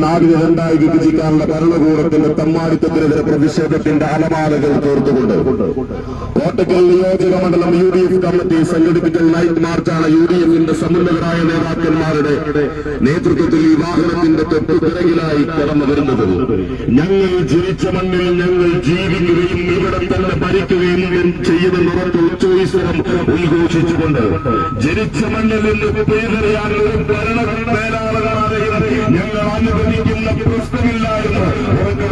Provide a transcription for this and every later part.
നാടിനെ രണ്ടായി വിഭജിക്കാനുള്ള ഭരണകൂടത്തിന്റെ തമ്മാടിത്തത്തിനെതിരെ പ്രതിഷേധത്തിന്റെ അലമാലകൾ തീർത്തുകൊണ്ട് കോട്ടക്കൽ നിയോജക മണ്ഡലം UDF കമ്മിറ്റി സംഘടിപ്പിച്ച നൈറ്റ് മാർച്ചാണ് UDFന്റെ സമുന്നതരായ നേതാക്കന്മാരുടെ നേതൃത്വത്തിൽ ഈ വാഹനത്തിന്റെ തൊട്ടുപിറകിലായി കടന്നു വരുന്നത്. ഞങ്ങൾ ജനിച്ച മണ്ണിൽ ഞങ്ങൾ ജീവിക്കുകയും ഇവിടെ തന്നെ ഭരിക്കുകയും ചെയ്യുമെന്നുറപ്പ് ഉച്ചവീശ്വരം ഉദ്ഘോഷിച്ചുകൊണ്ട് ജനിച്ച മണ്ണിൽ നിന്ന് പെയ്തെറിയാൻ ഒരു ഭരണമേലാളകാരെയും ഞങ്ങൾ അനുവദിക്കുന്ന പ്രശ്നമില്ല എന്ന്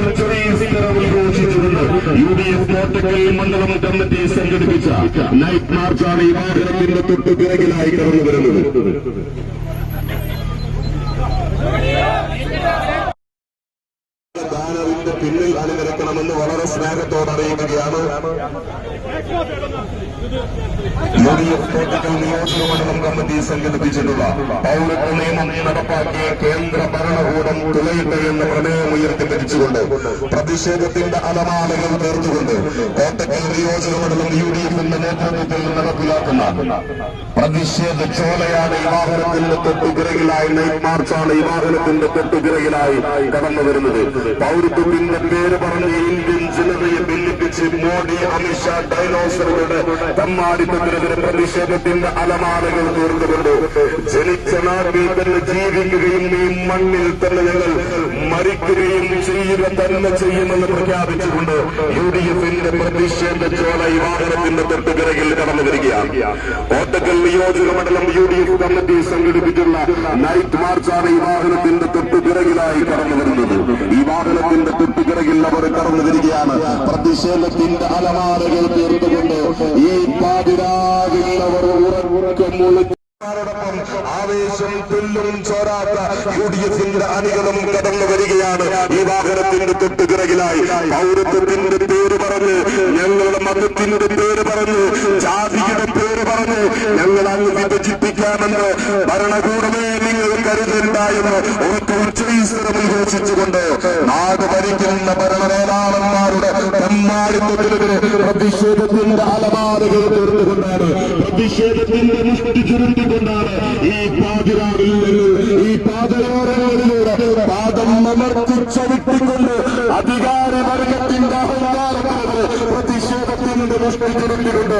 ഉച്ചവീശ്വരം ഉദ്ഘോഷിച്ചുകൊണ്ട് UDF കോട്ടക്കൽ മണ്ഡലം കമ്മിറ്റി സംഘടിപ്പിച്ച നൈറ്റ് മാർച്ചാണ് ഈ വാഹനത്തിന്റെ തൊട്ടുപിറകിലായി കടന്നു വരുന്നത്. ബാനറിന്റെ പിന്നിൽ അണിനിരക്കണമെന്ന് വളരെ സ്നേഹത്തോടെ അറിയിക്കുകയാണ്. UDF കോട്ടക്കൽ നിയോജക മണ്ഡലം കമ്മിറ്റി സംഘടിപ്പിച്ചിട്ടുള്ള പൗരത്വ നിയമം നടപ്പാക്കിയ കേന്ദ്ര ഭരണകൂടം തുലയട്ടെ എന്ന പ്രമേയം ഉയർത്തിപ്പിടിച്ചുകൊണ്ട് പ്രതിഷേധത്തിന്റെ അലമാലകൾ തീർത്തുകൊണ്ട് കോട്ടക്കൽ നിയോജക മണ്ഡലം UDFന്റെ നേതൃത്വത്തിൽ നടപ്പിലാക്കുന്ന പ്രതിഷേധ ചോലയാണ് ഈ വാഹനത്തിന്റെ തൊട്ടുപിറകിലായി നൈറ്റ് മാർച്ചാണ് ഈ വാഹനത്തിന്റെ തൊട്ടുപിറകിലായി കടന്നു വരുന്നത്. പൗരത്വത്തിന്റെ പേര് പറഞ്ഞ് ഇന്ത്യൻ ജനതയെ ഭിന്നിപ്പിച്ച് മോഡി അമിത്ഷാ ഡൈനോസറുകളുടെ തമ്മാടിത്തത്തിനെതിരെ പ്രതിഷേധത്തിന്റെ അലമാലകൾ തീർന്നുകൊണ്ട് ജനിച്ച നാട്ടിൽ തന്നെ ജീവിക്കുകയും ഈ മണ്ണിൽ തന്നെ ഞങ്ങൾ മരിക്കുകയും ചെയ്യുക തന്നെ ചെയ്യുമെന്ന് പ്രഖ്യാപിച്ചുകൊണ്ട് UDFന്റെ പ്രതിഷേധ ചോല ഈ വാഹനത്തിന്റെ തൊട്ടുപിറകിൽ കടന്നു വരികയാണ്. കോട്ടക്കൽ നിയോജക മണ്ഡലം UDF കമ്മിറ്റി സംഘടിപ്പിച്ചുള്ള നൈറ്റ് മാർച്ചാണ് ഈ വാഹനത്തിന്റെ തൊട്ടുപിറകിലായി കടന്നു വരുന്നത്. ഈ വാഹനത്തിന്റെ തൊട്ടുപിറകിൽ അവർ കടന്നു വരികയാണ്. പ്രതിഷേധത്തിന്റെ അലമാലകൾ തീർത്തുകൊണ്ട് ഈ പാതിരാകുന്നവർ ഉറക്കം ആവേശം തുല്ലും ചോരാത്ത UDFന്റെ അണികളും കടന്നു വരികയാണ്. ഈ വാഹനത്തിന്റെ തൊട്ടുപിറകിലായി പൗരത്വത്തിന്റെ പേര് പറഞ്ഞ് ഞങ്ങളുടെ മതത്തിന്റെ പേര് പറഞ്ഞ് ജാതിയുടെ പേര് പറഞ്ഞ് ഞങ്ങൾ അങ്ങ് വിഭജിപ്പിക്കാമെന്ന് ഭരണകൂടമേ നിങ്ങൾ കരുതണ്ട എന്ന് ഉച്ചവീശ്വരം ഉദ്ഘോഷിച്ചുകൊണ്ട് നാട് ഭരിക്കുന്ന ഭരണനേതാക്കന്മാരുടെ തെമ്മാടിത്തത്തിനെതിരെ പ്രതിഷേധത്തിന്റെ അലമാലകൾ തീർന്നുകൊണ്ടാണ്, പ്രതിഷേധത്തിന്റെ മുഷ്ടി ചുരുട്ടിക്കൊണ്ടാണ് ഈ പാതിരാവിൽ ഈ പാതയോരങ്ങളിലൂടെ പാദം അമർത്തിച്ചവിട്ടിക്കൊണ്ട് അധികാരി വർഗത്തിന്റെ അഹങ്കാരത്തിനെതിരെ പ്രതിഷേധത്തിന്റെ മുഷ്ടി ചുരുട്ടിക്കൊണ്ട്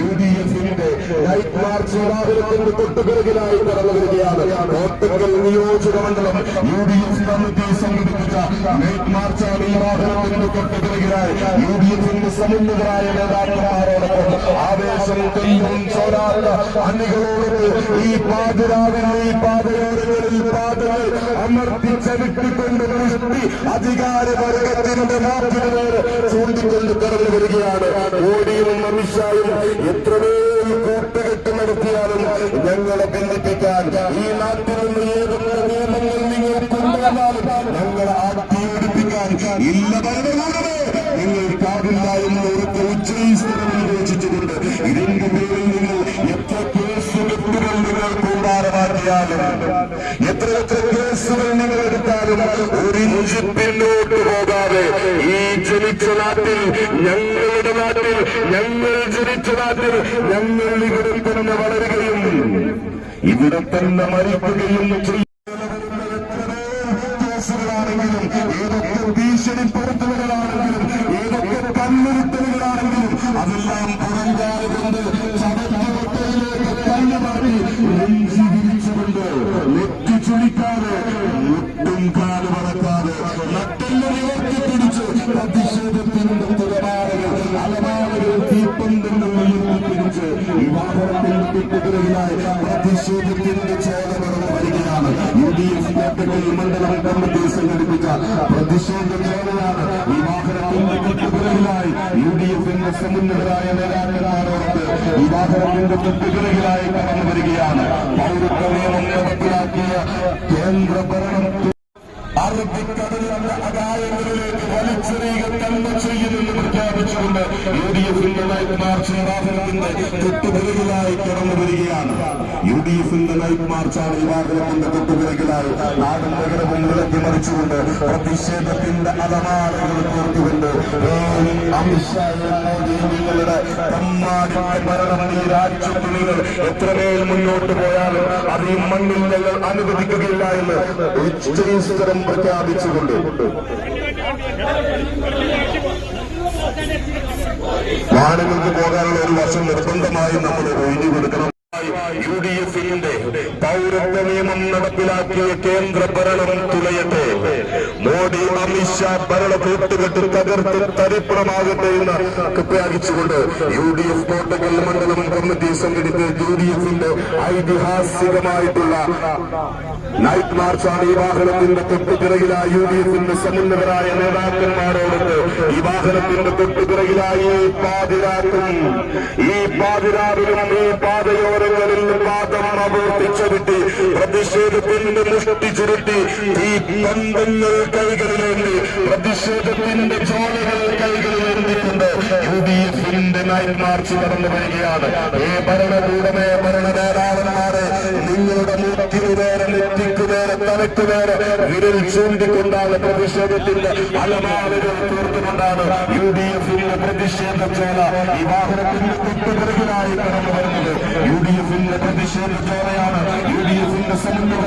UDFന്റെ നൈറ്റ് മാർച്ച് വാഹനത്തിന്റെ തൊട്ടുപിറകിലായി കടന്നു വരികയാണ്. കോട്ടക്കൽ നിയോജക മണ്ഡലം UDF കമ്മിറ്റി സംഘടിപ്പിച്ച നൈറ്റ് മാർച്ചാണ് ഈ വാഹനത്തിന്റെ തൊട്ടുപിറകിലായി UDFന്റെ സമുന്നതരായ നേതാക്കന്മാരോടൊപ്പം ആവേശം തെല്ലും ചോരാത്ത അണികളോടൊപ്പം ഈ പാതിരാവിൽ ഈ പാതയോരങ്ങളിൽ പാതകൾ അമർത്തിച്ചവിട്ടിക്കൊണ്ട് ദൃഷ്ടി അധികാര വർഗത്തിന്റെ നാട്ടിന് നേരെ ചൂണ്ടിക്കൊണ്ട് കടന്നു വരികയാണ്. മോഡിയും അമിത്ഷായും എത്രമേൽ കൂട്ടുകെട്ട് നടത്തിയാലും ഞങ്ങളെ ബന്ധിപ്പിക്കാൻ ഈ നാട്ടിൽ നിന്ന് ഏതൊക്കെ നിയമങ്ങൾ നിങ്ങൾ കൊണ്ടുവന്നാലും ഞങ്ങളെ ആട്ടിയോടിപ്പിക്കാൻ ഇല്ല ഭരണകൂടമേ നിങ്ങൾക്കാവില്ല എന്ന് ഉറപ്പ് ഉച്ചവീശ്വരം ഉദ്ഘോഷിച്ചുകൊണ്ട് ഇതിന്റെ പേരിൽ നിങ്ങൾ എത്ര കേസുകെട്ടുകൾ നിങ്ങൾ കൂടാരമാക്കിയാലും എത്ര കേസുകൾ നിങ്ങൾ എടുത്താലും ഒരു ഇഞ്ച് പിന്നോട്ട് പോകാതെ ഈ ജനിച്ച നാട്ടിൽ ഞങ്ങളുടെ നാട്ടിൽ ഞങ്ങൾ ജനിച്ച നാട്ടിൽ ഞങ്ങൾ ഇവിടെ തന്നെ വളരുകയും ഇവിടെ തന്നെ മരിക്കുകയും കേസുകളാണെങ്കിലും ഏതൊക്കെ ഭീഷണിപ്പെടുത്തലുകളാണെങ്കിലും ഏതൊക്കെ കണ്ണുരുത്തലുകളാണെങ്കിലും അതെല്ലാം പുറങ്കാലുകൊണ്ട് ചടക്കുകൊട്ടയിലേക്ക് തള്ളിമാറി നെഞ്ചി വിരിച്ചുകൊണ്ട് നെറ്റി ചുളിക്കാതെ മുട്ടും കാല് വളക്കാതെ നട്ടെല്ലാം ഉയർത്തിപ്പിടിച്ച് പ്രതിഷേധത്തിന്റെ തിരമാലകൾ അലമാലകൾ തീപ്പന്തങ്ങൾ ഉയർത്തിപ്പിടിച്ച് ഈ വാഹനത്തിന്റെ തൊട്ടുപിറകിലായി പ്രതിഷേധത്തിന്റെ ചോല കടന്നു വരികയാണ്. UDF കോട്ടക്കൽ മണ്ഡലം കമ്മിറ്റി സംഘടിപ്പിച്ച പ്രതിഷേധ ചോലയാണ് ഈ വാഹനത്തിന്റെ തൊട്ടുപിറകിലായി UDFന്റെ സമുന്നതരായ നേതാക്കന്മാരോട് ഈ വാഹനത്തിന്റെ തൊട്ടുപിറകിലായി കടന്നു വരികയാണ്. പൗരത്വ നിയമം നടപ്പിലാക്കിയ കേന്ദ്ര ഭരണം അറബിക്കടലിന്റെ അകായങ്ങളിലേക്ക് വലിച്ചെറിയുക തന്നെ ചെയ്യുമെന്ന് പ്രഖ്യാപിച്ചുകൊണ്ട് UDFന്റെ നൈറ്റ് മാർച്ച് വാഹനത്തിന്റെ തൊട്ടുപിറകിലായി കടന്നു വരികയാണ്. UDFന്റെ നൈറ്റ് മാർച്ചാണ് ഈ വാഹനത്തിന്റെ തൊട്ടുപിറകിലായി നാടും നഗരവും വിളക്കി മറിച്ചുകൊണ്ട് പ്രതിഷേധത്തിന്റെ അലമാരകൾ കോർത്തുകൊണ്ട് അമിത്ഷാ നിങ്ങളുടെ തമ്മാടിന്റെ ഭരണം ഈ രാജ്യത്ത് നിങ്ങൾ എത്രമേൽ മുന്നോട്ട് പോയാലും അത് ഈ മണ്ണിൽ ഞങ്ങൾ അനുവദിക്കുകയില്ല എന്ന് ഉച്ചസ്ഥരം പ്രഖ്യാപിച്ചുകൊണ്ട് വാഹനങ്ങൾക്ക് പോകാനുള്ള ഒരു വശം നിർബന്ധമായും നമ്മൾ ഒഴിഞ്ഞു കൊടുക്കണം. UDFന്റെ പൗരത്വ നിയമം നടപ്പിലാക്കിയ കേന്ദ്ര ഭരണം തുലയട്ടെ. മോദി അമിത്ഷാ ഭരണ കൂട്ടുകെട്ട് തകർത്ത് തരിപ്പണമാകട്ടെ എന്ന് പ്രഖ്യാപിച്ചുകൊണ്ട് UDF കോട്ടക്കൽ മണ്ഡലം കമ്മിറ്റി സംഘടിപ്പിച്ച UDFന്റെ ഐതിഹാസികമായിട്ടുള്ള നൈറ്റ് മാർച്ചാണ് ഈ വാഹനത്തിന്റെ തൊട്ടുപിറകിലായി UDFന്റെ സമുന്നതരായ നേതാക്കന്മാരോടൊത്ത് ഈ വാഹനത്തിന്റെ തൊട്ടുപിറകിലായി ഈ പാതിരാവിലും ഈ പാതയോരങ്ങളിൽ പാദം അവർത്തിച്ചവിട്ടി പ്രതിഷേധത്തിന്റെ മുഷ്ടി ചുരുട്ടി ഈ ബന്ധങ്ങൾ കൈകളിലേന്തി പ്രതിഷേധത്തിന്റെ ചോലകൾ കൈകളിലേന്തിക്കൊണ്ട് UDFന്റെ നൈറ്റ് മാർച്ച് കടന്നു വരികയാണ്. ഈ ഭരണകൂടമേ ഭരണ നേതാക്കന്മാരെ നിങ്ങളുടെ മുഖ്യവേറെ നെറ്റിക്കുവേറെ തലക്കുവേറെ വിരൽ ചൂണ്ടിക്കൊണ്ടാണ് പ്രതിഷേധത്തിന്റെ അലമാരകൾ തീർത്തുകൊണ്ടാണ് UDFന്റെ പ്രതിഷേധ ചോല ഈ വാഹനത്തിന്റെ തൊട്ടുപിറകിലായി കടന്നു വരുന്നത്. UDFന്റെ പ്രതിഷേധ ചോലയാണ്. UDFന്റെ സമുന്നത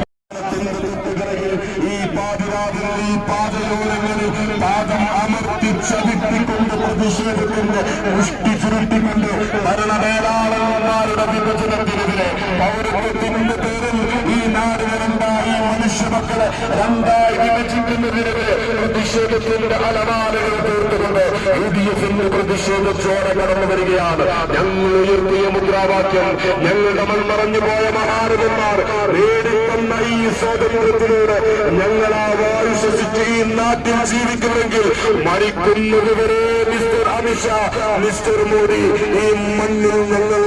ഈ പാതിരാവിൽ ഈ പാതയോരങ്ങളിൽ പാദം അമർത്തിച്ചവിട്ടിക്കൊണ്ട് പ്രതിഷേധത്തിന്റെ മുഷ്ടി ചുരുട്ടിക്കൊണ്ട് ഭരണമേലാളന്മാരുടെ വിഭജനത്തിനെതിരെ പൗരത്വത്തിന്റെ പേരിൽ ഈ നാടിനുണ്ടായി മനുഷ്യമക്കളെ രണ്ടായി വിഭജിക്കുന്നതിനെതിരെ പ്രതിഷേധത്തിന്റെ അലമാരകൾ തീർത്തുകൊണ്ട് UDFന്റെ പ്രതിഷേധ ചോര കടന്നു വരികയാണ്. ഞങ്ങൾ ഉയർത്തിയ മുദ്രാവാക്യം ഞങ്ങളുടെ മൺമറഞ്ഞുപോയ മഹാരഥന്മാർ നേടിത്തന്ന ഈ സ്വാതന്ത്ര്യത്തിലൂടെ ഞങ്ങൾ ആ വായു ശ്വസിച്ച് ഈ നാട്ടിൽ ജീവിക്കുമെങ്കിൽ മരിക്കുന്നതുവരെ മിസ്റ്റർ അമിത്ഷാ മിസ്റ്റർ മോദി ഈ മണ്ണിൽ ഞങ്ങൾ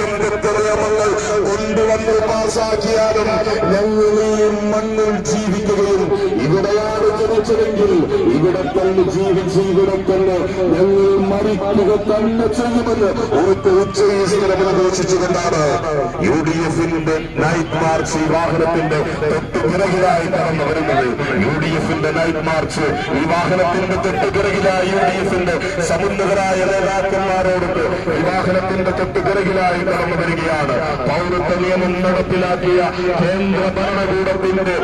എന്തൊക്കെ നിയമങ്ങൾ കൊണ്ടുവന്ന് പാസാക്കിയാലും ഞങ്ങൾ ഈ മണ്ണിൽ ജീവിക്കുകയും ഇവിടെയാണ് ജനിച്ചതെങ്കിൽ ഇവിടെ തന്നെ ജീവിച്ച് ഇവിടെ തന്നെ ഞങ്ങൾ മരിക്കുക തന്നെ ചെയ്യുമെന്ന് ഒരു ഉച്ചസ്ഥലം ഘോഷിച്ചുകൊണ്ടാണ് UDFന്റെ നൈറ്റ് മാർച്ച് ഈ വാഹനത്തിന്റെ തൊട്ടുപിറകിലായി കടന്നു വരുന്നത്. UDFന്റെ നൈറ്റ് മാർച്ച് ഈ വാഹനത്തിന്റെ തൊട്ടുപിറകിലായി UDFന്റെ സമുന്നതരായ നേതാക്കന്മാരോടൊത്ത് ഈ വാഹനത്തിന്റെ തൊട്ടുപിറകിലായി കടന്നു വരികയാണ്. പൗരത്വ നിയമം നടപ്പിലാക്കിയ കേന്ദ്ര ഭരണകൂടത്തിന്റെ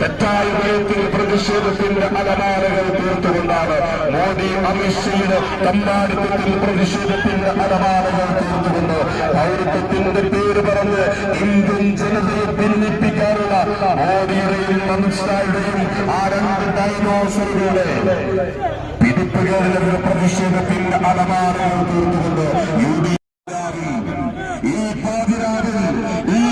തെറ്റായ നയത്തിൽ പ്രതിഷേധത്തിന്റെ അലമാരകൾ തീർത്തുകൊണ്ടാണ് മോദി അമിത്ഷയുടെ തമ്മാടിത്തത്തിൽ പ്രതിഷേധത്തിന്റെ അലമാരകൾ തീർത്തുകൊണ്ട് പൗരത്വത്തിന്റെ പേര് പറഞ്ഞ് ഇന്ത്യൻ ജനതയെ ഭിന്നിപ്പിക്കാനുള്ള മോദിയുടെയും അമിത്ഷായുടെയും ആ രണ്ട് ഡൈനോസറുകളുടെ പിടിപ്പുകളിലെ പ്രതിഷേധത്തിന്റെ അലമാരകൾ തീർത്തുകൊണ്ട് ഈ പാതിരാവിൽ ഈ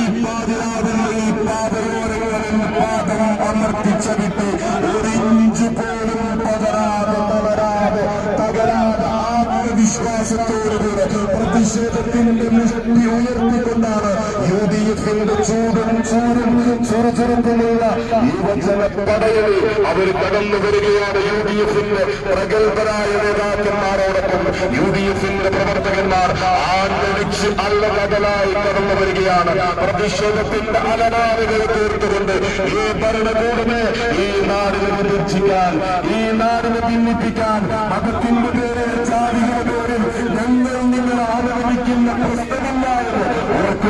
പാതയോരങ്ങളിൽ പാദം അമർത്തിച്ചവിട്ട് ഒരു ഇഞ്ച് പോലും തകരാതെ ആത്മവിശ്വാസത്തോടുകൂടെ പ്രതിഷേധത്തിന്റെ മുഷ്ടി ഉയർത്തിക്കൊണ്ടാണ് UDFന്റെ ചുറുചുറുക്കുമുള്ള യുവജനപ്പടയിൽ അവർ കടന്നു വരികയാണ്. UDFന്റെ പ്രഗത്ഭരായ നേതാക്കന്മാരോടൊപ്പം UDFന്റെ പ്രവർത്തകന്മാർ ആണ്ടടിച്ച് അല്ലകടലായി കടന്നു വരികയാണ്. പ്രതിഷേധത്തിന്റെ അലനാടുകൾ തീർത്തുകൊണ്ട് ഈ ഭരണകൂടമേ ഈ നാടിനെ വിഭജിക്കാൻ ഈ നാടിനെ ഭിന്നിപ്പിക്കാൻ മതത്തിന്റെ പേരിൽ ജാതിയുടെ പേരിൽ നിങ്ങൾ ആലോചിക്കുന്ന പ്രശ്നമില്ലാതെ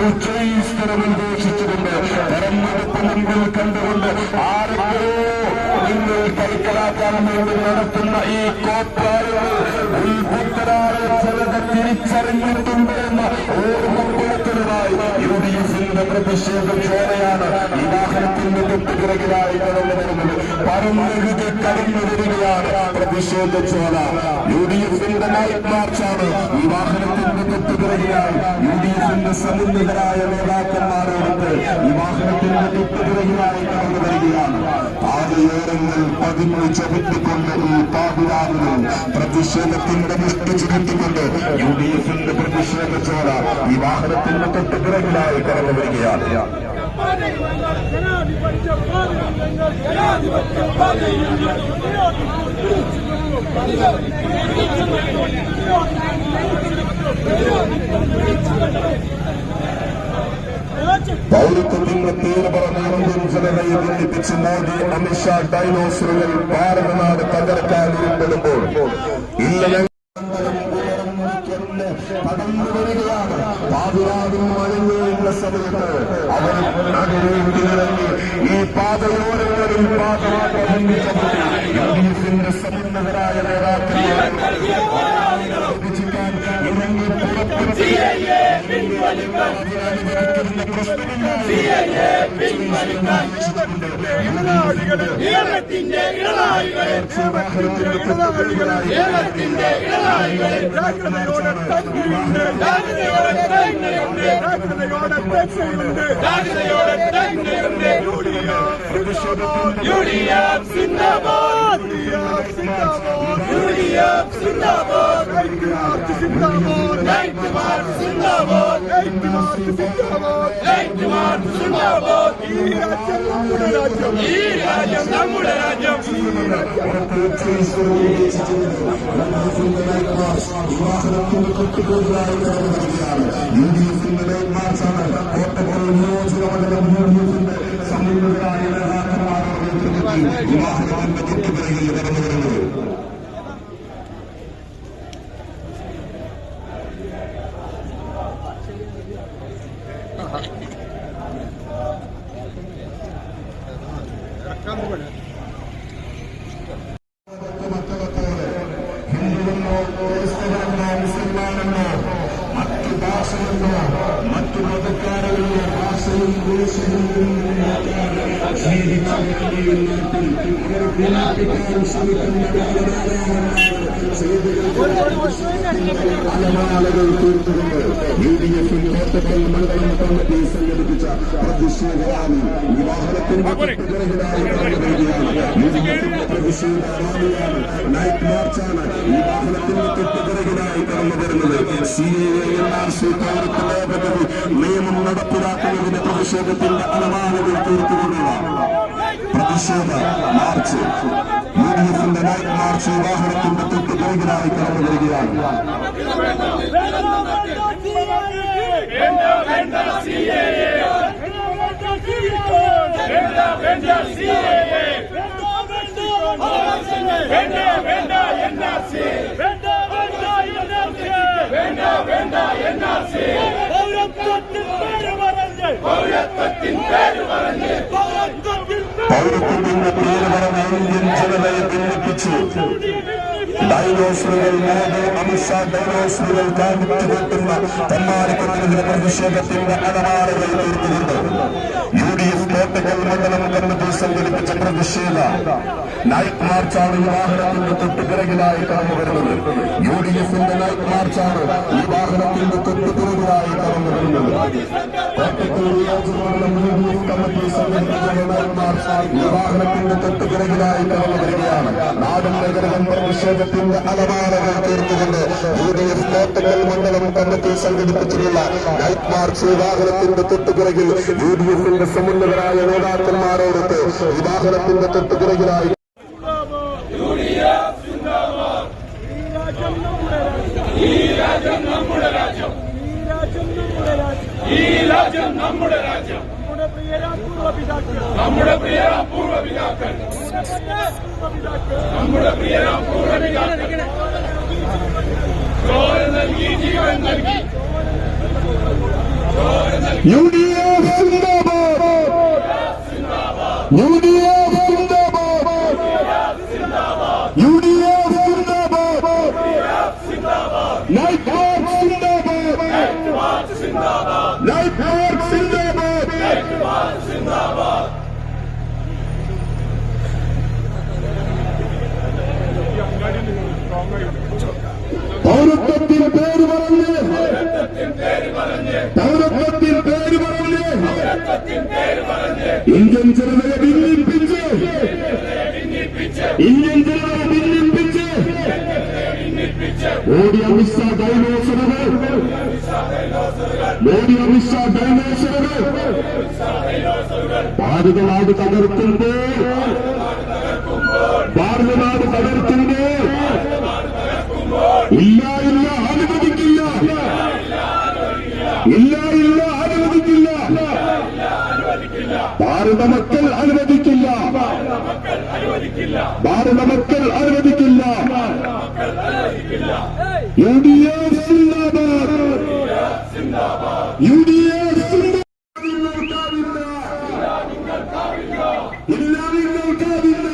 ഉച്ചസ്ഥലം ഘോഷിച്ചുകൊണ്ട് തെരഞ്ഞെടുപ്പ് മുമ്പിൽ കണ്ടുകൊണ്ട് ആരൊക്കെയോ നിങ്ങൾ കൈക്കലാക്കാൻ വേണ്ടി നടത്തുന്ന ഈ കോപ്രായങ്ങൾ ഉത്ഭുതരായ ജനത തിരിച്ചറിഞ്ഞിട്ടുണ്ട് എന്ന ഓർമ്മപ്പെടുത്തലുമായി UDFന്റെ പ്രതിഷേധ ചോരയാണ് ഈ വാഹനത്തിന്റെ തൊട്ടുപിറകിലായി കടന്നു വരുന്നത്. പരമഗതി കടന്നു വരികയാണ് പ്രതിഷേധ ചോര. UDFന്റെ നൈറ്റ് മാർച്ചാണ് ഈ വാഹനത്തിന്റെ തൊട്ടുപിറകിലായി UDFന്റെ സമുന്നതരായ നേതാക്കന്മാരോടൊത്ത് ഈ വാഹനത്തിന്റെ തൊട്ടുപിറകിലായി കടന്നു വരികയാണ്. പാതയോരങ്ങൾ പതിഞ്ഞു ചവിട്ടിക്കൊണ്ട് ഈ പാതിരാവിലും പ്രതിഷേധത്തിന്റെ മുഷ്ടി ചുരുട്ടിക്കൊണ്ട് UDFന്റെ പ്രതിഷേധ ചോര ഈ വാഹനത്തിന്റെ തൊട്ടുപിറകിലായി കടന്നു വരികയാണ്. പൗരത്വത്തിന്റെ പേര് പറഞ്ഞ ഇന്ത്യൻ ജനതയെ ഭിന്നിപ്പിച്ച് മോദി അമിത്ഷാ ഡൈനോസറുകൾ ഭാരതനാട് തകർക്കാൻ ഉൾപ്പെടുമ്പോൾ ഇല്ല കടന്നു വരികയാണ്. പാതിരാവിൽ മഴങ്ങുന്ന സമയത്ത് അവർ നഗരത്തിലിറങ്ങി ഈ പാതയോരങ്ങളിൽ യുഡിഎഫിന്റെ സമുന്നതരായ നേതാക്കളെ ഇറങ്ങി നമ്മുടെ രാജ്യം സമുന്നതരായ നേതാക്കന്മാരുടെ വിവാഹത്തിന്റെ തൊട്ടുപിറകിൽ കടന്നു വരുന്നത്. മക്കളെപ്പോലെ ഹിന്ദുവെന്നോ ക്രിസ്തുവെന്നോ മുസൽമാനെന്നോ മറ്റു ഭാഷയെന്നോ മറ്റു മതക്കാരെന്നോ ഭാഷയും ദേശവും അലമാലകൾ തീർത്തുകൊണ്ട് യുഡിഎഫിൽ കോട്ടക്കൽ മണ്ഡലം കമ്മിറ്റി സംഘടിപ്പിച്ച പ്രതിഷേധ റാലി വിവാഹത്തിന്റെ പിറകിലായി യുഡിഎഫിന്റെ പ്രതിഷേധ റാലിയാണ്, നൈറ്റ് മാർച്ചാണ് വിവാഹത്തിന്റെ തൊട്ടുപിറകിലായി കടന്നു വരുന്നത്. CAA പൗരത്വ ഭേദഗതി നിയമം നടപ്പിലാക്കുന്നതിന്റെ പ്രതിഷേധത്തിന്റെ അലമാലകൾ തീർത്തുകൊണ്ടുള്ള പ്രതിഷേധ മാർച്ച് യുഡിഎഫിന്റെ നൈറ്റ് മാർച്ച് വിവാഹത്തിന്റെ തൊട്ടുപിറകിലായി കടന്നു വരികയാണ്. പൗരത്വത്തിന്റെ പേര് പറഞ്ഞ ഇന്ത്യൻ ജനതയെ ഭിന്നിപ്പിച്ചു ഡൈനോസറുകൾ മോദി അമിത്ഷാ ഡൈനോസറുകൾ കാണിച്ചുകൊണ്ടുന്ന തമ്മാടിക്കൊണ്ടിരുന്ന പ്രതിഷേധത്തിന്റെ അലമാലകൾ തീർത്തുകൊണ്ട് യുഡിഎഫ് കോട്ടക്കൽ മണ്ഡലം കമ്മിറ്റി സംഘടിപ്പിച്ച പ്രതിഷേധ നൈറ്റ് മാർച്ചാണ് ഈ വാഹനത്തിന്റെ തൊട്ടുപിറകിലായി കടന്നു വരുന്നത്. യുഡിഎഫിന്റെ നൈറ്റ് മാർച്ചാണ് ഈ വാഹനത്തിന്റെ തൊട്ടുപിറകിലായി കടന്നു വരുന്നത്. കോട്ടക്കൽ നിയോജകമണ്ഡലം യുഡിഎഫ് കമ്മിറ്റി സംഘടിപ്പിച്ച നൈറ്റ് മാർച്ച് ഈ വാഹനത്തിന്റെ തൊട്ടുപിറകിലായി കടന്നു വരികയാണ്. നാടും നഗരവും പ്രതിഷേധത്തിന്റെ അലമാലകൾ തീർത്തുകൊണ്ട് യുഡിഎഫ് കോട്ടക്കൽ മണ്ഡലം കമ്മിറ്റി സംഘടിപ്പിച്ചിട്ടുള്ള നൈറ്റ് മാർച്ച് വാഹനത്തിന്റെ തൊട്ടുപിറകിൽ യുഡിഎഫിന്റെ സമുന്നതരായ നേതാക്കന്മാരോടൊത്ത് ഈ വാഹനത്തിന്റെ തൊട്ടുപിറകിലായി നമ്മുടെ പ്രിയരാം പൂർവ്വപിതാക്കൾ ചോര നൽകി ജീവൻ നൽകി യുഡിഎഫ് സിന്ദാബാദ്, യുഡിഎഫ് സിന്ദാബാദ്, യുഡിഎഫ് സിന്ദാബാദ്, നൈറ്റ് മാർച്ച് സിന്ദാബാദ്, നൈറ്റ് മാർച്ച് സിന്ദാബാദ്. പൗരത്വത്തിൽ പേര് പറഞ്ഞ്, പൗരത്വത്തിൽ പേര് പറഞ്ഞ് ഇന്ത്യൻ ജനതയെ ഭിന്നിപ്പിച്ച്, ഇന്ത്യൻ ജനതയെ ഭിന്നിപ്പിച്ച് മോദി അമിത്ഷാ ഡൈനോസറുകൾ, മോദി അമിത്ഷാ ഡൈനോസറുകൾ ഭാരതനാട് തകർക്കുമ്പോൾ ഭാരത മക്കൾ അനുവദിക്കില്ല, ഭാരത മക്കൾ അനുവദിക്കില്ല. UDF സിന്ദാബാദ്, UDF നിങ്ങൾക്കാവില്ല, ഇല്ല നിങ്ങൾക്കാവില്ല.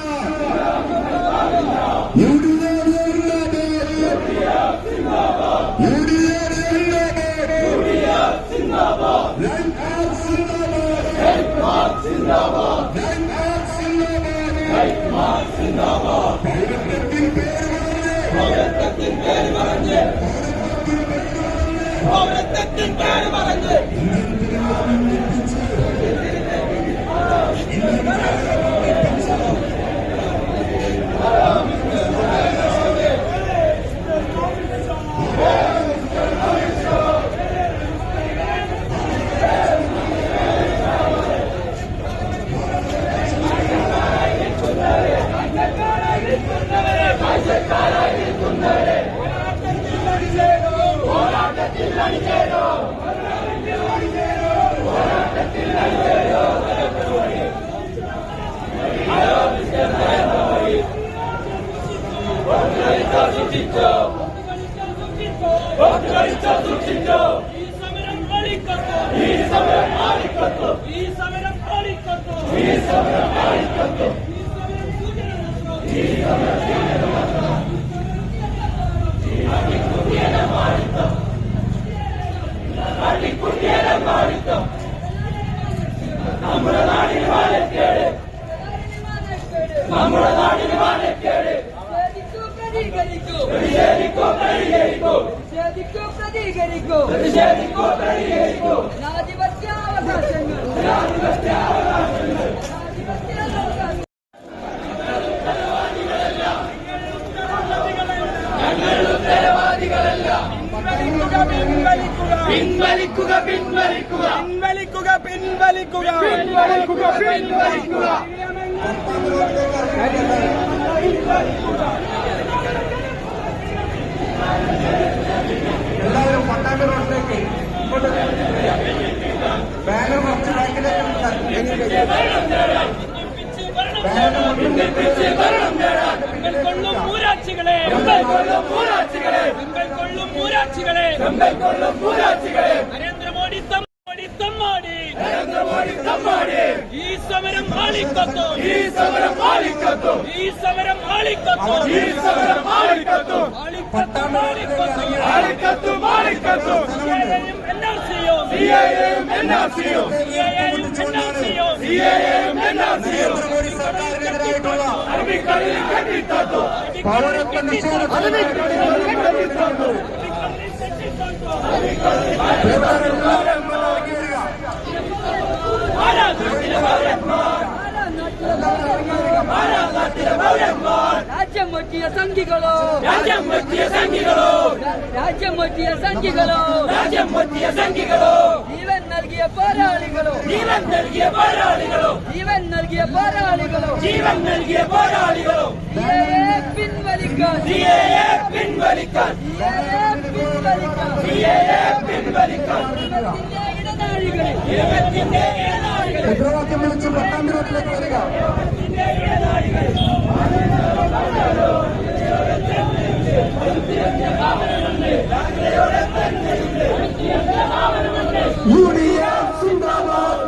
UDF സിന്ദാബാദ്, UDF സിന്ദാബാദ്, പൗരത്വത്തിൻ പേര് പറഞ്ഞ് നമ്മുടെ നാടിന് മാനക്കേട്, നമ്മുടെ നാടിന് മാനക്കേട്. പ്രതികരിക്കൂ, പ്രതികരിക്കൂ, പ്രതികരിക്കൂ, പ്രതികരിക്കൂ, പ്രതികരിക്കൂ. ജനാധിപത്യാവകാശങ്ങൾ, ജനാധിപത്യാവകാശങ്ങൾ, ജനാധിപത്യാവകാശങ്ങൾ. ഞങ്ങൾ ഉത്തരവാദികളല്ല. പിൻവലിക്കുക, പിൻവലിക്കുക, പിൻവലിക്കുക, പിൻവലിക്കുക, പിൻവലിക്കുക, പിൻവലിക്കുക. എല്ലാവരും പട്ടാമ്പി റോഡിലേക്ക് ബാനർ കുറച്ച് നരേന്ദ്രമോദി തമ്മാടി ഈ സമരം ആളിക്കത്തോ, ഈ സമരം ആളിക്കത്തോ, ഈ സമരം ആളിക്കത്തോ, ഈ സമരം ആളിക്കത്തോ, ആളിക്കത്തോ, ആളിക്കത്തോ. CAA-യും NRC-യും, CAA-യും NRC-യും, CAA-യും NRC-യും, CAA-യും NRC-യും സർക്കാരിനെതിരായിട്ടുള്ള അറബിക്കടലിൽ കെട്ടിത്തോ, പൗരത്വ നിഷേധം രാജ്യം വെട്ടിയ സംഘികളോ, രാജ്യം വെട്ടിയ സംഘികളോ, രാജ്യം വെട്ടിയ സംഘികളോ, രാജ്യം വെട്ടിയ സംഘികളോ. ജീവൻ നൽകിയ പോരാളികളോ, ജീവൻ നൽകിയ പോരാളികളോ, ജീവൻ നൽകിയ പോരാളികളോ, ജീവൻ നൽകിയ പോരാളികളോ. CAA പിൻവലിക്കാൻ, CAA പിൻവലിക്കാൻ, CAA പിൻവലിക്കാൻ, CAA പിൻവലിക്കാൻ. ദൈവത്തിന്റെ ഇടനാഴികളിൽ മുദ്രാവാക്യം വിളിച്ച് പട്ടാമ്പി റോഡിലേക്ക് വരിക. UDF സിന്ദാബാദ്,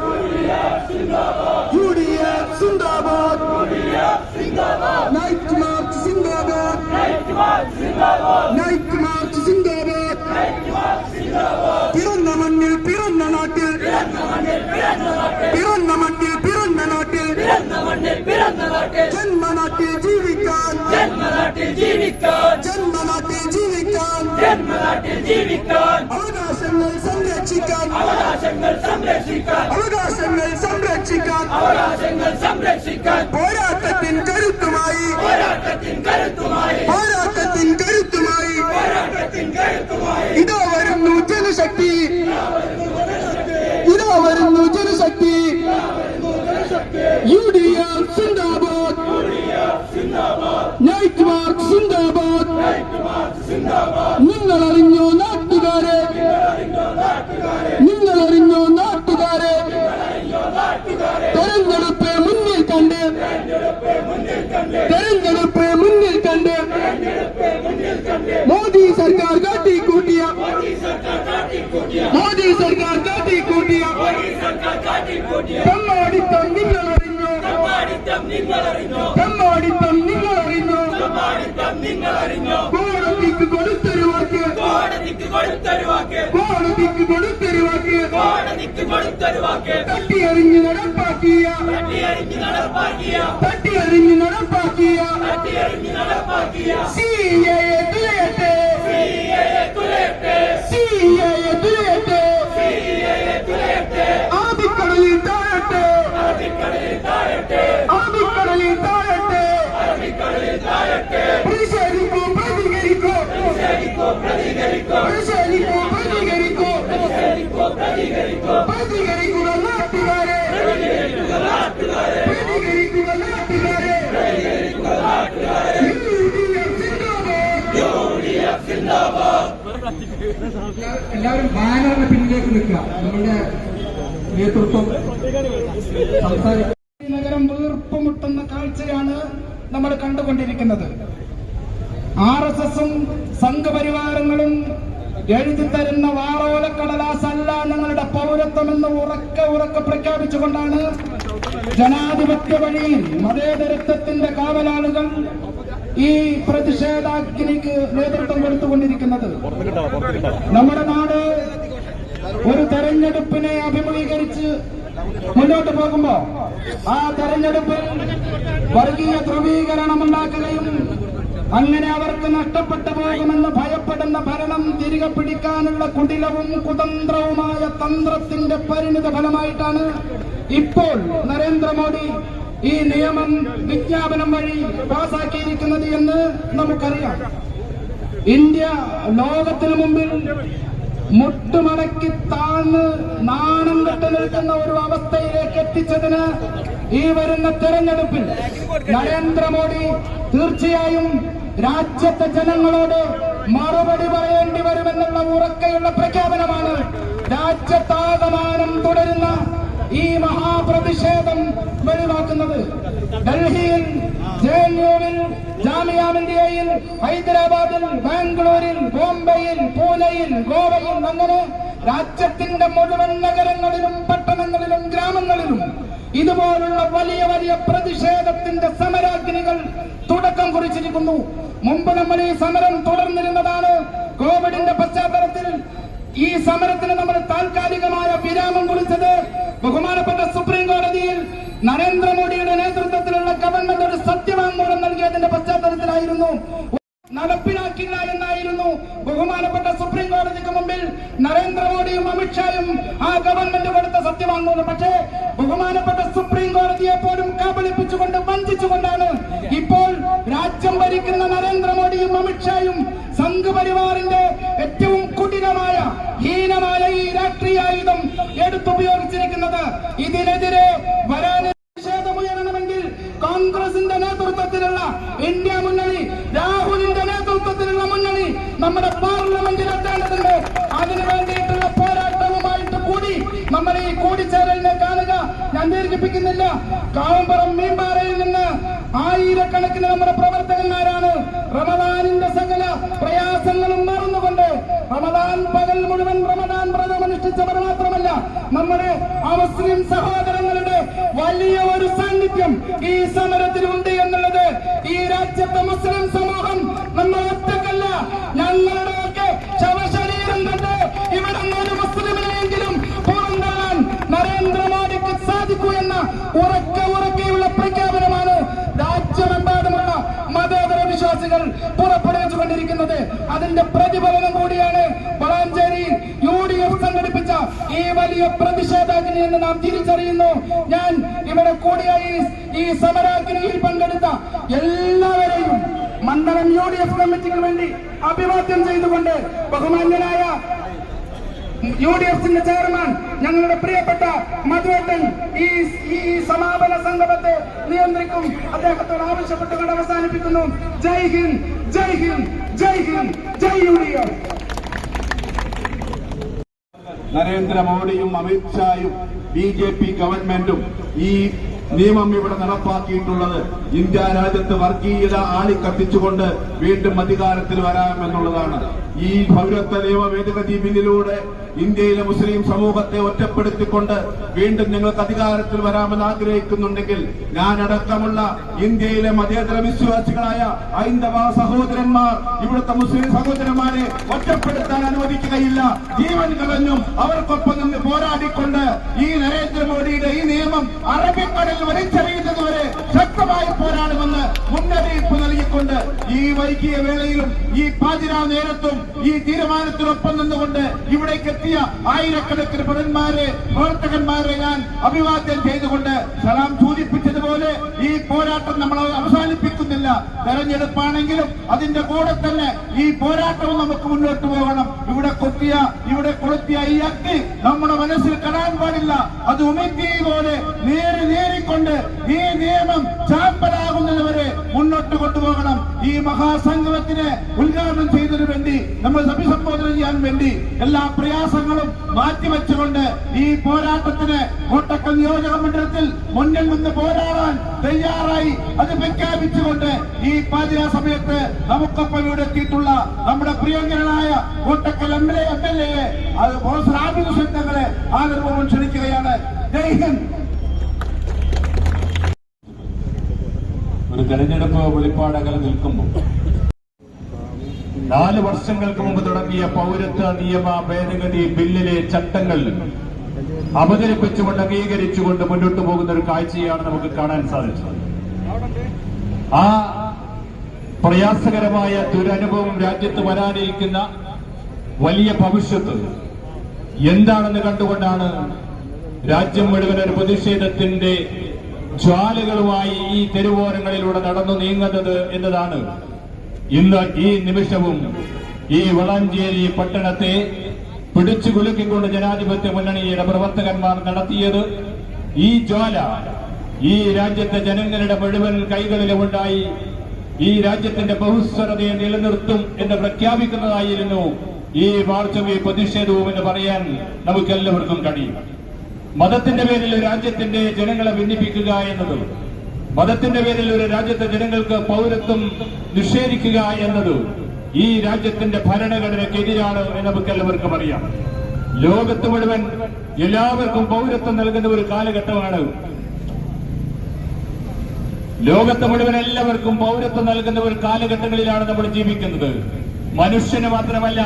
UDF സിന്ദാബാദ്, നൈറ്റ് മാർച്ച് സിന്ദാബാദ്, നൈറ്റ് മാർച്ച് സിന്ദാബാദ്. പിറന്ന മണ്ണിൽ പിറന്ന നാട്ടിൽ, പിറന്ന മണ്ണിൽ പിറന്ന നാട്ടിൽ, ജന്മനാട്ടിൽ ജീവിക്കാൻ, ജന്മനാട്ടിൽ ജീവിക്കാൻ, ജന്മനാട്ടിൽ ജീവിക്കാൻ, ജന്മനാട്ടിൽ ജീവിക്കാൻ. അവകാശങ്ങൾ സംരക്ഷിക്കാൻ, അവകാശങ്ങൾ സംരക്ഷിക്കാൻ, അവകാശങ്ങൾ സംരക്ഷിക്കാൻ, അവകാശങ്ങൾ സംരക്ഷിക്കാൻ. പോരാട്ടത്തിൻ കരുത്തുമായി, പോരാട്ടത്തിൻ കരുത്തുമായി, പോരാട്ടത്തിൻ കരുത്തുമായി, പോരാട്ടത്തിൻ കരുത്തുമായി. ഇതാ വരുന്നു ജനശക്തി, ഇതാ വരുന്നു ജനശക്തി. UDF സിന്ദാബാദ്, നൈറ്റ് മാർച്ച് സിന്ദാബാദ്. നിങ്ങൾ അറിഞ്ഞോ നാട്ടുകാരെ, നിങ്ങൾ അറിഞ്ഞോ നാട്ടുകാരെ, തെരഞ്ഞെടുപ്പ് തെരഞ്ഞെടുപ്പ് മുന്നിൽ കണ്ട് മോദി സർക്കാർ കാട്ടിക്കൂട്ടിയ തെമ്മാടിത്തം നിങ്ങളറിഞ്ഞോ? കോടതിക്ക് കൊടുത്തൊരു വാക്ക് തട്ടിയറിഞ്ഞ് നടപ്പാക്കിയ CAA തുലയട്ടെ. ആദിക്കടലിൽ താഴട്ടെ. പ്രതികരിക്കൂ. പ്രതികരിക്കുക നാട്ടുകാരെ. എല്ലാവരും ബാനറിന് പിന്നിലേക്ക് നിൽക്കുക. നമ്മുടെ നേതൃത്വം നഗരം വീർപ്പുമുട്ടുന്ന കാഴ്ചയാണ് നമ്മൾ കണ്ടുകൊണ്ടിരിക്കുന്നത്. RSSും സംഘപരിവാരങ്ങളും എഴുതി തരുന്ന വാറോലക്കടലാസല്ല ഞങ്ങളുടെ പൗരത്വമെന്ന് ഉറക്കെ പ്രഖ്യാപിച്ചുകൊണ്ടാണ് ജനാധിപത്യ വഴിയിൽ മതേതരത്വത്തിന്റെ കാവലാളുകൾ ഈ പ്രതിഷേധാഗ്നിക്ക് നേതൃത്വം കൊടുത്തുകൊണ്ടിരിക്കുന്നത്. നമ്മുടെ നാട് ഒരു തെരഞ്ഞെടുപ്പിനെ അഭിമുഖീകരിച്ച് മുന്നോട്ട് പോകുമ്പോ ആ തെരഞ്ഞെടുപ്പിൽ വർഗീയ ധ്രുവീകരണമുണ്ടാക്കുകയും അങ്ങനെ അവർക്ക് നഷ്ടപ്പെട്ടു പോകുമെന്ന് ഭയപ്പെടുന്ന ഭരണം തിരികെ പിടിക്കാനുള്ള കുടിലവും കുതന്ത്രവുമായ തന്ത്രത്തിന്റെ പരിണിത ഫലമായിട്ടാണ് ഇപ്പോൾ നരേന്ദ്രമോദി ഈ നിയമം വിജ്ഞാപനം വഴി പാസാക്കിയിരിക്കുന്നത് എന്ന് നമുക്കറിയാം. ഇന്ത്യ ലോകത്തിനു മുമ്പിൽ മുട്ടുമടക്കി താഴ്ന്ന് നാണം കെട്ട് നിൽക്കുന്ന ഒരു അവസ്ഥയിലേക്ക് എത്തിച്ചതിന് ഈ വരുന്ന തെരഞ്ഞെടുപ്പിൽ നരേന്ദ്രമോദി തീർച്ചയായും രാജ്യത്തെ ജനങ്ങളോട് മറുപടി പറയേണ്ടി വരുമെന്നുള്ള ഉറക്കെയുള്ള പ്രഖ്യാപനമാണ് രാജ്യത്താകമാനം തുടരുന്ന ഈ മഹാപ്രതിഷേധം വെളിവാക്കുന്നത്. ഡൽഹിയിൽ, JNUവിൽ, ജാമിയ മിലിയയിൽ, ഹൈദരാബാദിൽ, ബാംഗ്ലൂരിൽ, ബോംബെയിൽ, പൂനെയിൽ, ഗോവയിൽ, അങ്ങനെ രാജ്യത്തിന്റെ മുഴുവൻ നഗരങ്ങളിലും പട്ടണങ്ങളിലും ഗ്രാമങ്ങളിലും ഇതുപോലുള്ള വലിയ വലിയ പ്രതിഷേധത്തിന്റെ സമരാഗ്നികൾ തുടക്കം കുറിച്ചിരിക്കുന്നു. മുമ്പ് നമ്മൾ ഈ സമരം തുടർന്നിരുന്നതാണ്. കോവിഡിന്റെ പശ്ചാത്തലത്തിൽ ഈ സമരത്തിന് നമ്മൾ താൽക്കാലികമായ വിരാമം കുറിച്ചത് ബഹുമാനപ്പെട്ട സുപ്രീം കോടതിയിൽ നരേന്ദ്രമോദിയുടെ നേതൃത്വത്തിലുള്ള ഗവൺമെന്റ് ഒരു സത്യവാങ്മൂലം നൽകിയതിന്റെ പശ്ചാത്തലത്തിലായിരുന്നു. നടപ്പിലാക്കില്ല എന്നായിരുന്നു ബഹുമാനപ്പെട്ട സുപ്രീം കോടതിക്ക് മുമ്പിൽ നരേന്ദ്രമോദിയും അമിത്ഷായും ആ ഗവൺമെന്റ് കൊടുത്ത സത്യവാങ്മൂലം. പക്ഷേ ബഹുമാനപ്പെട്ട സുപ്രീം കോടതിയെ പോലും കബളിപ്പിച്ചുകൊണ്ട് വഞ്ചിച്ചുകൊണ്ടാണ് ഇപ്പോൾ രാജ്യം ഭരിക്കുന്ന നരേന്ദ്രമോദിയും അമിത്ഷായും സംഘപരിവാറിന്റെ ഏറ്റവും കുടിലമായ ഹീനമായ ഈ രാഷ്ട്രീയായുധം എടുത്തുപയോഗിച്ചിരിക്കുന്നത്. ഇതിനെതിരെ വരാൻ പ്രതിഷേധമുയരണമെങ്കിൽ കോൺഗ്രസിന്റെ നേതൃത്വത്തിലുള്ള ഇന്ത്യ മുന്നണി, രാഹുലിന്റെ നേതൃത്വത്തിലുള്ള മുന്നണി നമ്മുടെ പാർലമെന്റിൽ എത്തേണ്ടതുണ്ട്. അതിനു വേണ്ടിയിട്ടുള്ള പോരാട്ടവുമായിട്ട് കൂടി നമ്മൾ ഈ കൂടിച്ചേരലിനെ കാണുക. ഞാൻ ദീർഘിപ്പിക്കുന്നില്ല. കാവുംപുറം മീൻപാറയിൽ നിന്ന് ആയിരക്കണക്കിന് നമ്മുടെ പ്രവർത്തകന്മാരാണ് റമദാനിന്റെ സകല പ്രയാസങ്ങളും മറന്നുകൊണ്ട് റമദാൻ പകൽ മുഴുവൻ റമദാൻ വ്രതമനുഷ്ഠിച്ചവർ മാത്രമല്ല, നമ്മുടെ മുസ്ലിം സഹോദരങ്ങളുടെ വലിയ ഒരു സാന്നിധ്യം ഈ സമരത്തിലുണ്ട് എന്നുള്ളത് ഈ രാജ്യത്തെ മുസ്ലിം സമൂഹം നമ്മൾ ഒറ്റക്കല്ല. ഞങ്ങളുടെയൊക്കെ ശവശരീരം കണ്ട് ഇവിടെ ഒരു മുസ്ലിമിനെങ്കിലും പുറന്തള്ളാൻ നരേന്ദ്രമോദിക്ക് സാധിക്കൂ എന്ന ഉറക്കെയുള്ള പ്രഖ്യാപനമാണ് രാജ്യമെമ്പാടുമുള്ള മതേതര വിശ്വാസികൾ പുറപ്പെടുവിച്ചുകൊണ്ടിരിക്കുന്നത്. അതിന്റെ പ്രതിഫലനം കൂടിയാണ് വളാഞ്ചേരിയിൽ UDF സംഘടിപ്പിച്ച ഈ വലിയ പ്രതിഷേധാഗ്നി എന്ന് നാം തിരിച്ചറിയുന്നു. ഞാൻ ഇവിടെ കൂടിയായി ഈ സമരാഗ്നിയിൽ പങ്കെടുത്ത എല്ലാവരെയും മണ്ഡലം UDF കമ്മിറ്റിക്ക് വേണ്ടി അഭിവാദ്യം ചെയ്തുകൊണ്ട് ബഹുമാന്യനായ UDFന്റെ ചെയർമാൻ ഞങ്ങളുടെ പ്രിയപ്പെട്ട മധുവേട്ടൻ ഈ സമാപന സംഗമത്തെ നിയന്ത്രിക്കും. അദ്ദേഹത്തോട് ആവശ്യപ്പെട്ടുകൊണ്ട് അവസാനിപ്പിക്കുന്നു. ജയ് ഹിന്ദ്, ജയ് ഹിന്ദ്, ജയ് ഹിന്ദ്, ജയ് UDF. നരേന്ദ്രമോദിയും അമിത്ഷായും BJP ഗവൺമെന്റും ഈ നിയമം ഇവിടെ നടപ്പാക്കിയിട്ടുള്ളത് ഇന്ത്യ രാജ്യത്ത് വർഗീയത ആളിക്കത്തിച്ചുകൊണ്ട് വീണ്ടും അധികാരത്തിൽ വരാമെന്നുള്ളതാണ്. ഈ പൗരത്വ നിയമ ഭേദഗതി ബില്ലിലൂടെ ഇന്ത്യയിലെ മുസ്ലിം സമൂഹത്തെ ഒറ്റപ്പെടുത്തിക്കൊണ്ട് വീണ്ടും ഞങ്ങൾക്ക് അധികാരത്തിൽ വരാമെന്ന് ആഗ്രഹിക്കുന്നുണ്ടെങ്കിൽ ഞാനടക്കമുള്ള ഇന്ത്യയിലെ മതേതര വിശ്വാസികളായ ഹൈന്ദവ സഹോദരന്മാർ ഇവിടുത്തെ മുസ്ലിം സഹോദരന്മാരെ ഒറ്റപ്പെടുത്താൻ അനുവദിക്കുകയില്ല. ജീവൻ കളഞ്ഞും അവർക്കൊപ്പം നിന്ന് പോരാടിക്കൊണ്ട് ഈ നരേന്ദ്രമോദിയുടെ ഈ നിയമം അറബിക്കടലിൽ വലിച്ചെറിയുന്നതുവരെ ശക്തമായി പോരാടുമെന്ന് മുന്നറിയിപ്പ് നൽകിക്കൊണ്ട് ഈ വൈകിയ വേളയിലും ഈ പാതിരാ നേരത്തും ഈ തീരുമാനത്തിനൊപ്പം നിന്നുകൊണ്ട് ഇവിടേക്ക് എത്തിയ ആയിരക്കണക്കിന് പ്രവർത്തകന്മാരെ ഞാൻ അഭിവാദ്യം ചെയ്തുകൊണ്ട് സലാം സൂചിപ്പിച്ചതുപോലെ ഈ പോരാട്ടം നമ്മൾ അവസാനിപ്പിക്കുന്നില്ല. തെരഞ്ഞെടുപ്പാണെങ്കിലും അതിന്റെ കൂടെ തന്നെ ഈ പോരാട്ടവും നമുക്ക് മുന്നോട്ട് പോകണം. ഇവിടെ കൊളുത്തിയ ഈ അഗ്നി നമ്മുടെ മനസ്സിൽ കടാൻ പാടില്ല. അത് ഉമിത്തി പോലെ നേരിക്കൊണ്ട് ഈ നിയമം ചാമ്പലാകുന്നതുവരെ മുന്നോട്ട് കൊണ്ടുപോകണം. ഈ മഹാസംഗമത്തിനെ ഉദ്ഘാടനം ചെയ്തതിനു വേണ്ടി നമ്മൾ അഭിസംബോധന ചെയ്യാൻ വേണ്ടി എല്ലാ പ്രയാസങ്ങളും മാറ്റിവെച്ചുകൊണ്ട് ഈ പോരാട്ടത്തിന് കോട്ടക്കൽ നിയോജക മണ്ഡലത്തിൽ മുന്നിൽ നിന്ന് പോരാടാൻ തയ്യാറായി അത് പ്രഖ്യാപിച്ചുകൊണ്ട് ഈ പാതിരാ സമയത്ത് നമുക്കൊപ്പം ഇവിടെ എത്തിയിട്ടുള്ള നമ്മുടെ പ്രിയങ്കരനായ കോട്ടക്കൽ എംഎൽഎയെ പ്രൊഫസർ ആബിദ് ഹുസൈൻ തങ്ങളെ ആദരപൂർവ്വം ക്ഷണിക്കുകയാണ്. ജയ് ഹിന്ദ്. ഒരു തെരഞ്ഞെടുപ്പ് വെളിപ്പാടകലെ നിൽക്കുമ്പോൾ 4 വർഷങ്ങൾക്ക് മുമ്പ് തുടങ്ങിയ പൗരത്വ നിയമ ഭേദഗതി ബില്ലിലെ ചട്ടങ്ങൾ അവതരിപ്പിച്ചുകൊണ്ട് അംഗീകരിച്ചുകൊണ്ട് മുന്നോട്ട് പോകുന്ന ഒരു കാഴ്ചയാണ് നമുക്ക് കാണാൻ സാധിച്ചത്. ആ പ്രയാസകരമായ ദുരനുഭവം രാജ്യത്ത് വരാനിരിക്കുന്ന വലിയ ഭവിഷ്യത്ത് എന്താണെന്ന് കണ്ടുകൊണ്ടാണ് രാജ്യം മുഴുവൻ ഒരു പ്രതിഷേധത്തിന്റെ ജ്വാലകളുമായി ഈ തെരുവോരങ്ങളിലൂടെ നടന്നു നീങ്ങുന്നത് എന്നതാണ് ഇന്ന് ഈ നിമിഷവും ഈ വളാഞ്ചേരി പട്ടണത്തെ പിടിച്ചു കുലുക്കിക്കൊണ്ട് ജനാധിപത്യ മുന്നണിയുടെ പ്രവർത്തകന്മാർ നടത്തിയത്. ഈ ജ്വാല ഈ രാജ്യത്തെ ജനങ്ങളുടെ മുഴുവൻ കൈകളിലുമുണ്ടായി ഈ രാജ്യത്തിന്റെ ബഹുസ്വരതയെ നിലനിർത്തും എന്ന് പ്രഖ്യാപിക്കുന്നതായിരുന്നു ഈ മാർച്ചും ഈ പ്രതിഷേധവും എന്ന് പറയാൻ നമുക്കെല്ലാവർക്കും കഴിയും. മതത്തിന്റെ പേരിൽ രാജ്യത്തിന്റെ ജനങ്ങളെ ഭിന്നിപ്പിക്കുക എന്നത്, മതത്തിന്റെ പേരിൽ ഒരു രാജ്യത്തെ ജനങ്ങൾക്ക് പൗരത്വം നിഷേധിക്കുക എന്നത് ഈ രാജ്യത്തിന്റെ ഭരണഘടനയ്ക്കെതിരാണ് എന്ന് നമുക്കെല്ലാവർക്കും അറിയാം. ലോകത്ത് മുഴുവൻ എല്ലാവർക്കും പൗരത്വം നൽകുന്ന ഒരു കാലഘട്ടമാണ്. ലോകത്ത് മുഴുവൻ എല്ലാവർക്കും പൗരത്വം നൽകുന്ന ഒരു കാലഘട്ടങ്ങളിലാണ് നമ്മൾ ജീവിക്കുന്നത്. മനുഷ്യന് മാത്രമല്ല,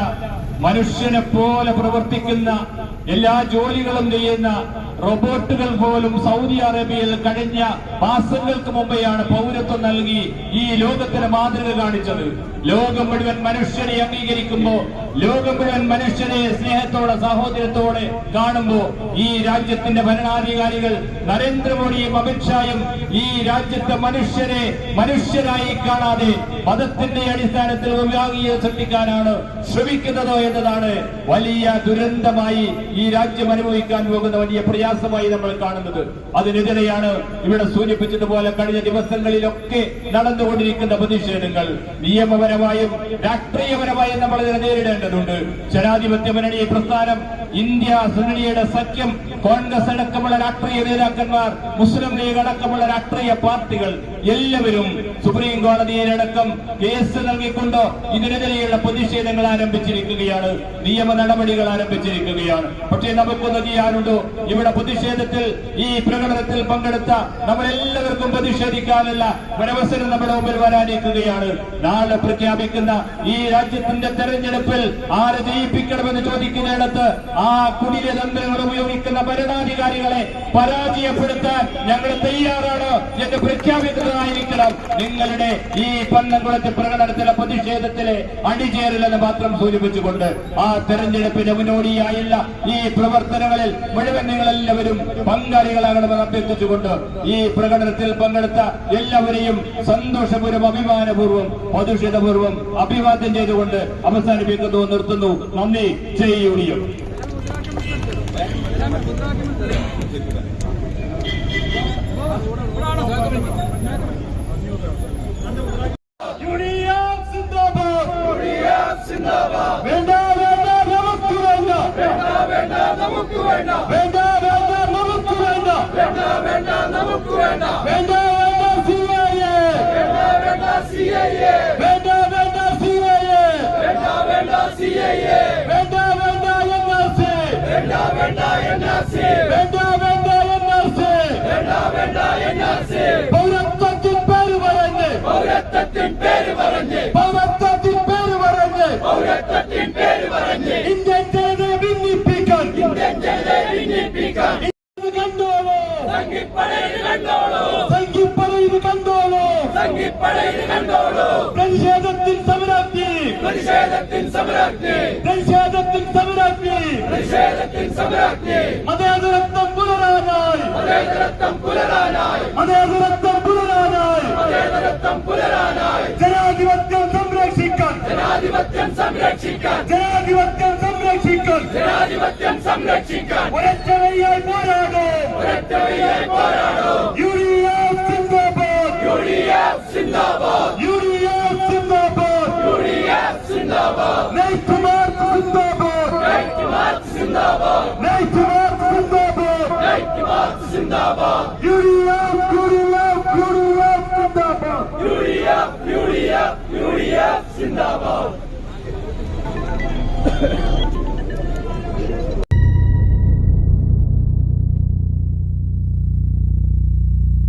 മനുഷ്യനെ പോലെ പ്രവർത്തിക്കുന്ന എല്ലാ ജോലികളും ചെയ്യുന്ന റോബോട്ടുകൾ പോലും സൗദി അറേബ്യയിൽ കഴിഞ്ഞ മാസങ്ങൾക്ക് മുമ്പെയാണ് പൗരത്വം നൽകി ഈ ലോകത്തിന് മാതൃക കാണിച്ചത്. ലോകം മുഴുവൻ മനുഷ്യരെ അംഗീകരിക്കുമ്പോ, ലോകം മുഴുവൻ മനുഷ്യരെ സ്നേഹത്തോടെ സഹോദരത്തോടെ കാണുമ്പോ ഈ രാജ്യത്തിന്റെ ഭരണാധികാരികൾ നരേന്ദ്രമോദിയും അമിത്ഷായും ഈ രാജ്യത്തെ മനുഷ്യരെ മനുഷ്യരായി കാണാതെ മതത്തിന്റെ അടിസ്ഥാനത്തിൽ വിഭാഗീയത സൃഷ്ടിക്കാനാണ് ശ്രമിക്കുന്നത് എന്നതാണ് വലിയ ദുരന്തമായി ഈ രാജ്യം അനുഭവിക്കാൻ പോകുന്ന വലിയ പ്രയാസമായി നമ്മൾ കാണുന്നത്. അതിനെതിരെയാണ് ഇവിടെ സൂചിപ്പിച്ചതുപോലെ കഴിഞ്ഞ ദിവസങ്ങളിലൊക്കെ നടന്നുകൊണ്ടിരിക്കുന്ന പ്രതിഷേധങ്ങൾ. നിയമപരമായും രാഷ്ട്രീയപരമായും നമ്മൾ ഇതിനെ നേരിടേണ്ടതുണ്ട്. ജനാധിപത്യ മുന്നണി പ്രസ്ഥാനം, ഇന്ത്യ മുന്നണിയുടെ സഖ്യം, കോൺഗ്രസ് അടക്കമുള്ള രാഷ്ട്രീയ നേതാക്കന്മാർ, മുസ്ലിം ലീഗ് അടക്കമുള്ള രാഷ്ട്രീയ പാർട്ടികൾ എല്ലാവരും സുപ്രീം കോടതിയിലടക്കം കേസ് നൽകിക്കൊണ്ട് ഇതിനെതിരെയുള്ള പ്രതിഷേധങ്ങൾ ആരംഭിച്ചിരിക്കുകയാണ്, നിയമ നടപടികൾ ആരംഭിച്ചിരിക്കുകയാണ്. പക്ഷേ നമുക്കൊന്ന് ചെയ്യാനുണ്ടോ? ഇവിടെ പ്രതിഷേധത്തിൽ ഈ പ്രകടനത്തിൽ പങ്കെടുത്ത നമ്മളെല്ലാവർക്കും പ്രതിഷേധിക്കാനുള്ള ഒരവസരം നമ്മുടെ മുമ്പിൽ വരാനിരിക്കുകയാണ്. നാളെ പ്രഖ്യാപിക്കുന്ന ഈ രാജ്യത്തിന്റെ തെരഞ്ഞെടുപ്പിൽ ആരെ ജയിപ്പിക്കണമെന്ന് ചോദിക്കുന്നിടത്ത് ആ കുടില തന്ത്രങ്ങൾ ഉപയോഗിക്കുന്ന ഭരണാധികാരികളെ പരാജയപ്പെടുത്താൻ ഞങ്ങൾ തയ്യാറാണ് എന്ന് പ്രഖ്യാപിക്കുന്നതായിരിക്കണം നിങ്ങളുടെ ഈ പന്നംകുളത്തെ പ്രകടനത്തിലെ പ്രതിഷേധത്തിലെ അണിചേരലെന്ന് മാത്രം സൂചിപ്പിച്ചുകൊണ്ട് ആ തെരഞ്ഞെടുപ്പിന് മുന്നോടിയായുള്ള ഈ പ്രവർത്തനങ്ങളിൽ മുഴുവൻ നിങ്ങളെല്ലാവരും പങ്കാളികളാകണമെന്ന് അഭ്യർത്ഥിച്ചുകൊണ്ട് ഈ പ്രകടനത്തിൽ പങ്കെടുത്ത എല്ലാവരെയും സന്തോഷപൂർവ്വം അഭിമാനപൂർവ്വം പ്രതിഷേധപൂർവ്വം അഭിവാദ്യം ചെയ്തുകൊണ്ട് അവസാനിപ്പിക്കുന്നു, നിർത്തുന്നു. നന്ദി. ജയ് യുഡിഎഫ്. വേണ്ട വേണ്ട നമുക്ക് വേണ്ട, വേണ്ട നമുക്ക് വേണ്ട, വേണ്ട വേണ്ട നമുക്ക് വേണ്ട, വേണ്ട വേണ്ട നമുക്ക് വേണ്ട. കണ്ടോളൂ, സംഘിപ്പടയിൽ കണ്ടോളൂ, പ്രതിഷേധത്തിൽ സമരാഗ്നി, പ്രതിഷേധത്തിൽ സമരാഗ്നി, പ്രതിഷേധത്തിൽ സമരാഗ്നി, പ്രതിഷേധത്തിൽ സമരാഗ്നി, മതേതരത്വം പുലരാനായി, മതേതരത്വം പുലരാനായി, മതേതരത്വം പുലരാനായി, മതേതരത്വം പുലരാനായി, ജനാധിപത്യം സംരക്ഷിക്കാൻ, ജനാധിപത്യം സംരക്ഷിക്കാൻ, ജനാധിപത്യം സംരക്ഷിക്കാൻ ജനാധിപത്യം സംരക്ഷിക്കാൻ ഒരൊറ്റവഴിയായി പോരാടും, ഒരൊറ്റവഴിയായി പോരാടും. UDF സിന്ദാബാദ്, UDF സിന്ദാബാദ്.